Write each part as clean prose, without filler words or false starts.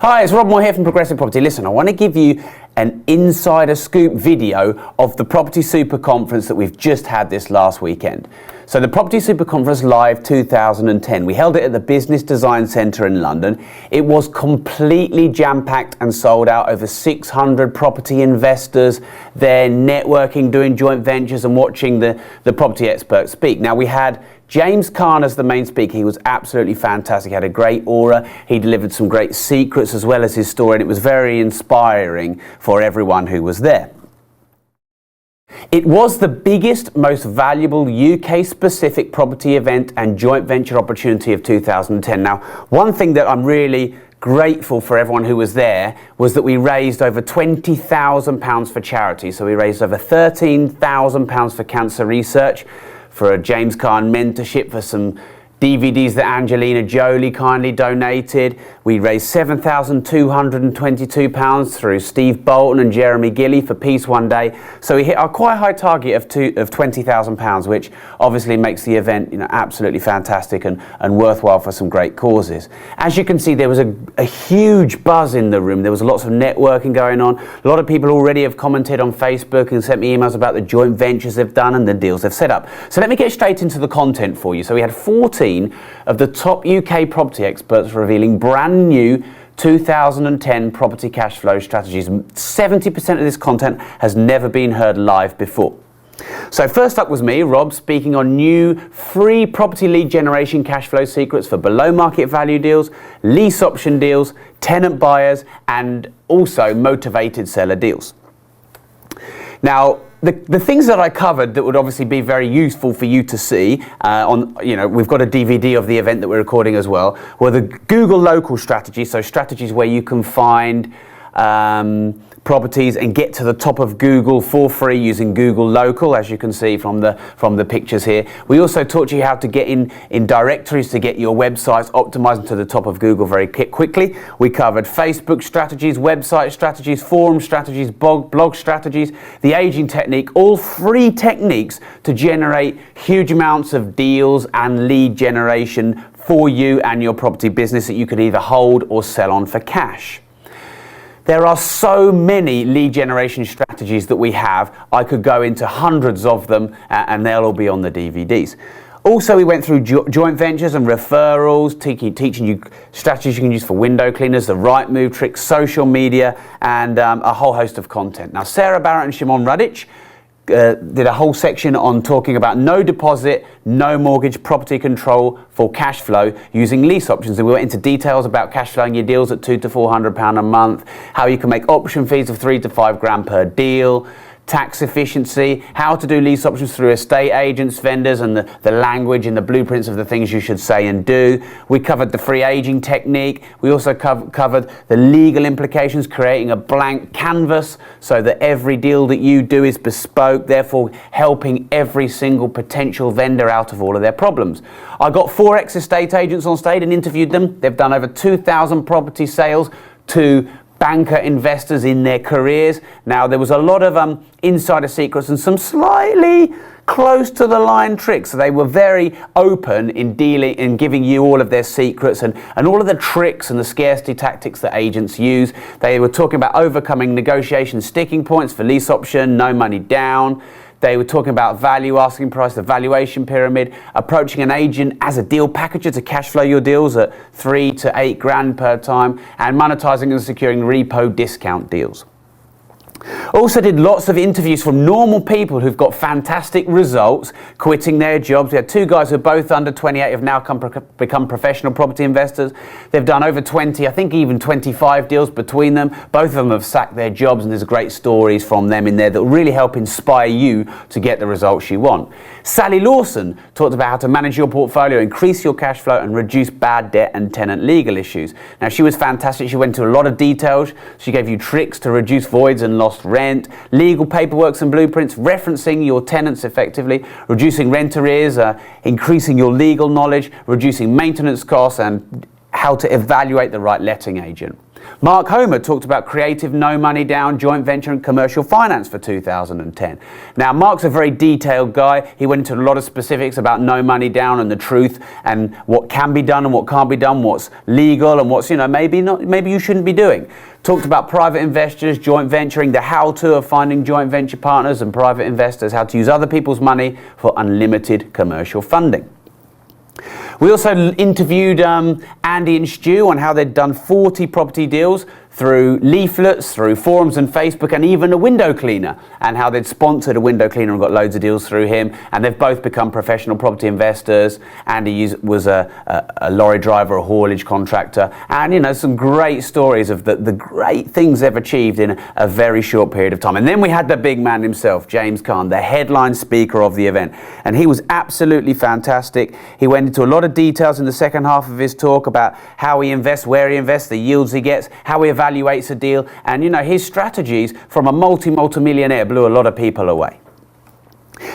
Hi, it's Rob Moore here from Progressive Property. Listen, I want to give you an insider scoop video of the Property Super Conference that we've just had this last weekend. So the Property Super Conference Live 2010, we held it at the Business Design Centre in London. It was completely jam-packed and sold out. Over 600 property investors there networking, doing joint ventures and watching the property experts speak. Now we had James Caan as the main speaker. He was absolutely fantastic. He had a great aura. He delivered some great secrets as well as his story, and it was very inspiring for everyone who was there. It was the biggest, most valuable UK-specific property event and joint venture opportunity of 2010. Now, one thing that I'm really grateful for everyone who was there was that we raised over £20,000 for charity. So we raised over £13,000 for cancer research, for a James Caan mentorship, for some DVDs that Angelina Jolie kindly donated. We raised £7,222 through Steve Bolton and Jeremy Gilly for Peace One Day. So we hit our quite high target of £20,000, which obviously makes the event absolutely fantastic and worthwhile for some great causes. As you can see, there was a huge buzz in the room. There was lots of networking going on. A lot of people already have commented on Facebook and sent me emails about the joint ventures they've done and the deals they've set up. So let me get straight into the content for you. So we had 14 of the top UK property experts revealing brand new 2010 property cash flow strategies. 70% of this content has never been heard live before. So first up was me, Rob, speaking on new free property lead generation cash flow secrets for below market value deals, lease option deals, tenant buyers, and also motivated seller deals. Now, the things that I covered that would obviously be very useful for you to see we've got a DVD of the event that we're recording as well, were the Google local strategies, so strategies where you can find properties and get to the top of Google for free using Google Local, as you can see from the pictures here. We also taught you how to get in directories to get your websites optimized to the top of Google very quickly. We covered Facebook strategies, website strategies, forum strategies, blog strategies, the aging technique, all free techniques to generate huge amounts of deals and lead generation for you and your property business that you could either hold or sell on for cash. There are so many lead generation strategies that we have. I could go into hundreds of them and they'll all be on the DVDs. Also, we went through joint ventures and referrals, teaching you strategies you can use for window cleaners, the right move tricks, social media, and a whole host of content. Now, Sarah Barrett and Shimon Radic did a whole section on talking about no deposit, no mortgage property control for cash flow using lease options. And we went into details about cash flowing your deals at £200 to £400 a month, how you can make option fees of £3 to £5 per deal, tax efficiency, how to do lease options through estate agents, vendors, and the language and the blueprints of the things you should say and do. We covered the free aging technique. We also covered the legal implications, creating a blank canvas so that every deal that you do is bespoke, therefore helping every single potential vendor out of all of their problems. I got 4 ex-estate agents on stage and interviewed them. They've done over 2,000 property sales to banker investors in their careers. Now, there was a lot of insider secrets and some slightly close to the line tricks. So they were very open in giving you all of their secrets and all of the tricks and the scarcity tactics that agents use. They were talking about overcoming negotiation sticking points for lease option, no money down. They were talking about value, asking price, the valuation pyramid, approaching an agent as a deal packager to cash flow your deals at £3 to £8 per time, and monetizing and securing repo discount deals. Also did lots of interviews from normal people who've got fantastic results quitting their jobs. We had 2 guys who are both under 28 have now become professional property investors. They've done over 20, I think even 25 deals between them. Both of them have sacked their jobs, and there's great stories from them in there that will really help inspire you to get the results you want. Sally Lawson talked about how to manage your portfolio, increase your cash flow, and reduce bad debt and tenant legal issues. Now, she was fantastic. She went into a lot of details. She gave you tricks to reduce voids and lost rent, legal paperwork and blueprints, referencing your tenants effectively, reducing rent arrears, increasing your legal knowledge, reducing maintenance costs, and how to evaluate the right letting agent. Mark Homer talked about creative, no money down, joint venture and commercial finance for 2010. Now, Mark's a very detailed guy. He went into a lot of specifics about no money down and the truth and what can be done and what can't be done, what's legal and what's, maybe you shouldn't be doing. Talked about private investors, joint venturing, the how-to of finding joint venture partners and private investors, how to use other people's money for unlimited commercial funding. We also interviewed Andy and Stu on how they'd done 40 property deals through leaflets, through forums and Facebook, and even a window cleaner, and how they'd sponsored a window cleaner and got loads of deals through him, and they've both become professional property investors. Andy was a lorry driver, a haulage contractor, and some great stories of the great things they've achieved in a very short period of time. And then we had the big man himself, James Caan, the headline speaker of the event, and he was absolutely fantastic. He went into a lot of details in the second half of his talk about how he invests, where he invests, the yields he gets, how he evaluates a deal, and his strategies from a multi-millionaire blew a lot of people away.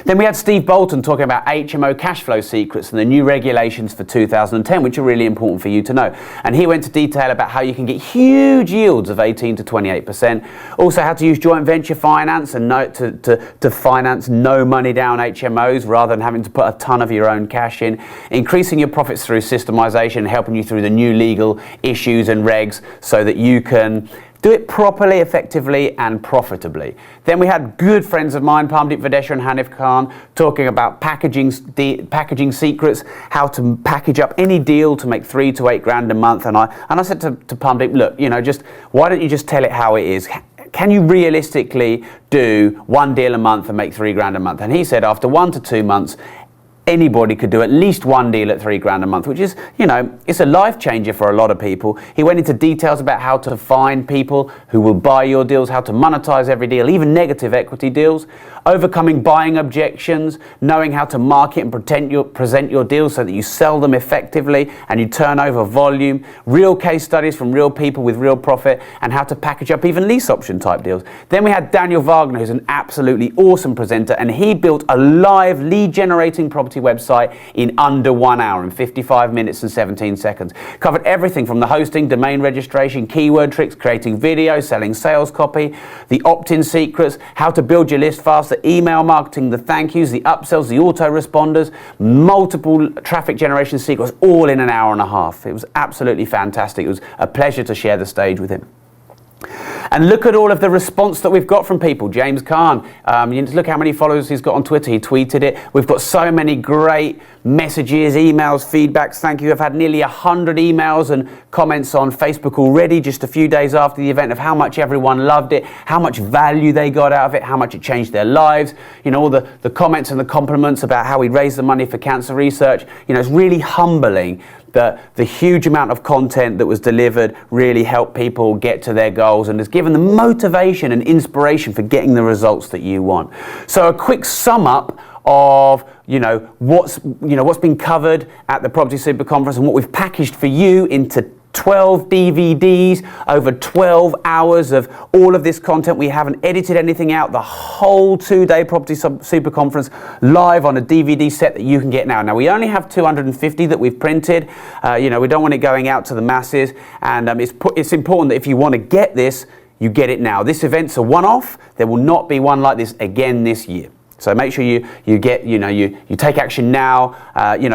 Then we had Steve Bolton talking about HMO cash flow secrets and the new regulations for 2010, which are really important for you to know. And he went into detail about how you can get huge yields of 18 to 28%. Also how to use joint venture finance and to finance no money down HMOs rather than having to put a ton of your own cash in. Increasing your profits through systemization, helping you through the new legal issues and regs so that you can do it properly, effectively, and profitably. Then we had good friends of mine, Parmdeep Vadesha and Hanif Khan, talking about packaging secrets, how to package up any deal to make 3 to 8 grand a month. And I said to Parmdeep, look, why don't you just tell it how it is? Can you realistically do 1 deal a month and make 3 grand a month? And he said after 1 to 2 months, anybody could do at least 1 deal at 3 grand a month, which is, it's a life changer for a lot of people. He went into details about how to find people who will buy your deals, how to monetize every deal, even negative equity deals, overcoming buying objections, knowing how to market and present your deals so that you sell them effectively and you turn over volume, real case studies from real people with real profit, and how to package up even lease option type deals. Then we had Daniel Wagner, who's an absolutely awesome presenter, and he built a live lead generating property website in under 1 hour, in 55 minutes and 17 seconds. Covered everything from the hosting, domain registration, keyword tricks, creating videos, selling sales copy, the opt-in secrets, how to build your list fast, the email marketing, the thank yous, the upsells, the autoresponders, multiple traffic generation secrets, all in an hour and a half. It was absolutely fantastic. It was a pleasure to share the stage with him. And look at all of the response that we've got from people. James Caan, look how many followers he's got on Twitter. He tweeted it. We've got so many great messages, emails, feedbacks. Thank you. I've had nearly 100 emails and comments on Facebook already, just a few days after the event, of how much everyone loved it, how much value they got out of it, how much it changed their lives. All the comments and the compliments about how we raised the money for cancer research. It's really humbling that the huge amount of content that was delivered really helped people get to their goals and has given them motivation and inspiration for getting the results that you want. So a quick sum up of what's been covered at the Property Super Conference and what we've packaged for you into 12 DVDs, over 12 hours of all of this content. We haven't edited anything out. The whole 2-day Property Super Conference live on a DVD set that you can get now. Now, we only have 250 that we've printed. We don't want it going out to the masses. And it's important that if you want to get this, you get it now. This event's a one-off. There will not be one like this again this year. So make sure you take action now,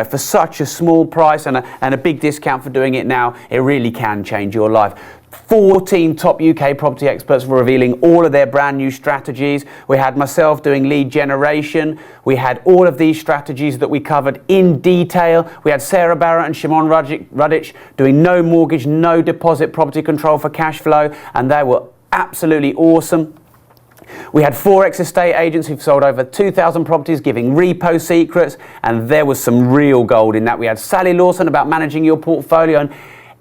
for such a small price and a big discount for doing it now. It really can change your life. 14 top UK property experts were revealing all of their brand new strategies. We had myself doing lead generation. We had all of these strategies that we covered in detail. We had Sarah Barrett and Shimon Rudich doing no mortgage, no deposit property control for cash flow, and they were absolutely awesome. We had Forex estate agents who've sold over 2,000 properties giving repo secrets, and there was some real gold in that. We had Sally Lawson about managing your portfolio and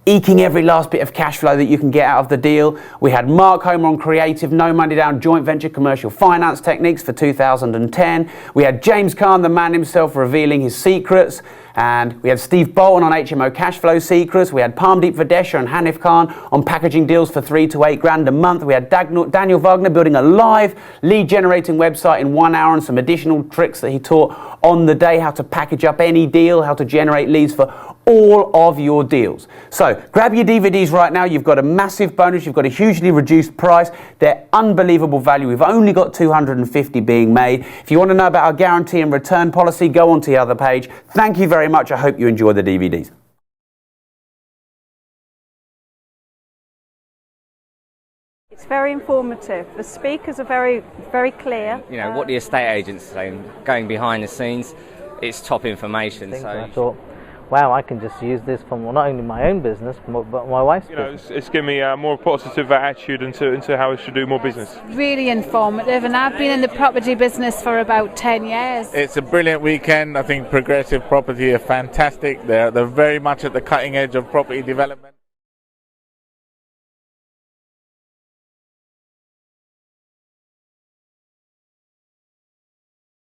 eking every last bit of cash flow that you can get out of the deal. We had Mark Homer on creative, no money down, joint venture commercial finance techniques for 2010. We had James Caan, the man himself, revealing his secrets. And we had Steve Bolton on HMO cash flow secrets. We had Parmdeep Vadesha and Hanif Khan on packaging deals for 3 to 8 grand a month. We had Daniel Wagner building a live lead generating website in 1 hour and some additional tricks that he taught on the day, how to package up any deal, how to generate leads for all of your deals. So So grab your DVDs right now. You've got a massive bonus. You've got a hugely reduced price. They're unbelievable value. We've only got 250 being made. If you want to know about our guarantee and return policy, go on to the other page. Thank you very much. I hope you enjoy the DVDs. It's very informative. The speakers are very, very clear. You know, what the estate agents are saying, going behind the scenes, it's top information. So I thought, wow, I can just use this for not only my own business, but my wife's business. It's given me a more positive attitude into how I should do more business. Really informative, and I've been in the property business for about 10 years. It's a brilliant weekend. I think Progressive Property are fantastic. They're very much at the cutting edge of property development.